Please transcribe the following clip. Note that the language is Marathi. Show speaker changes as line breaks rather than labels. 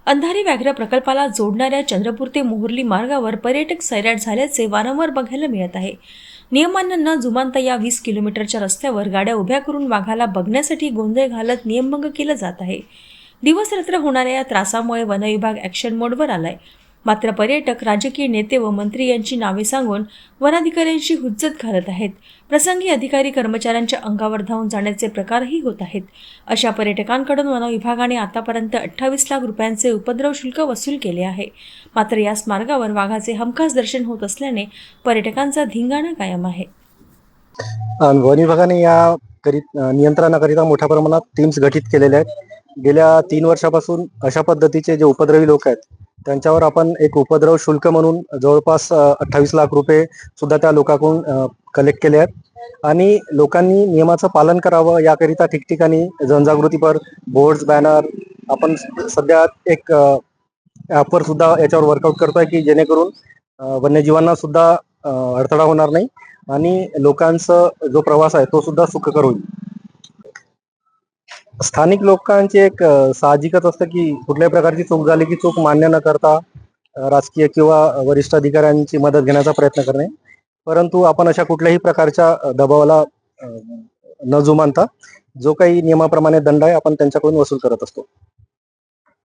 अंधारी व्याघ्र प्रकल्पाला जोडणाऱ्या चंद्रपूर ते मोहर्ली मार्गावर पर्यटक सैराट झाल्याचे वारंवार बघायला मिळत आहे. नियमांना न जुमानता या 20 किलोमीटरच्या रस्त्यावर गाड्या उभ्या करून वाघाला बघण्यासाठी गोंधळ घालत नियमभंग केला जात आहे. दिवस रात्र होणाऱ्या या त्रासामुळे वनविभाग ॲक्शन मोडवर आलाय. मात्र पर्यटक, राजकीय नेते व मंत्री यांची नावे सांगून वनाधिकाऱ्यांची हुज्जत घालत आहेत. प्रसंगी अधिकारी कर्मचाऱ्यांच्या अंगावर धावून जाण्याचे प्रकारही होत आहेत. अशा पर्यटकांकडून वनविभागाने आतापर्यंत 28 लाख रुपयांचे उपद्रव शुल्क वसूल केले आहे. मात्र याच मार्गावर वाघाचे हमखास दर्शन होत असल्याने पर्यटकांचा धिंगाणा कायम आहे.
वन विभागाने या नियंत्रणाकरिता मोठ्या प्रमाणात टीम्स गठीत केलेल्या आहेत. गेल्या 3 वर्षापासून अशा पद्धतीचे जे उपद्रवी लोक आहेत त्यांच्यावर आपण एक उपद्रव शुल्क म्हणून जवळपास 28 लाख रुपये सुद्धा त्या लोकांकडून कलेक्ट केले आहेत आणि लोकांनी नियमाचं पालन करावं याकरिता ठिकठिकाणी जनजागृतीपर बोर्ड्स, बॅनर आपण सध्या एक ॲपवर सुद्धा याच्यावर वर्कआउट करतोय की जेणेकरून वन्यजीवांना सुद्धा अडथळा होणार नाही आणि लोकांचा जो प्रवास आहे तो सुद्धा सुखकर होईल. स्थानिक लोकांची एक साहजिकच असतं की कुठल्याही प्रकारची चूक झाली की चूक मान्य न करता राजकीय किंवा वरिष्ठ अधिकाऱ्यांची मदत घेण्याचा प्रयत्न करणे. परंतु आपण अशा कुठल्याही प्रकारच्या दबावाला न जुमानता जो काही नियमाप्रमाणे दंड आहे आपण त्यांच्याकडून वसूल करत असतो.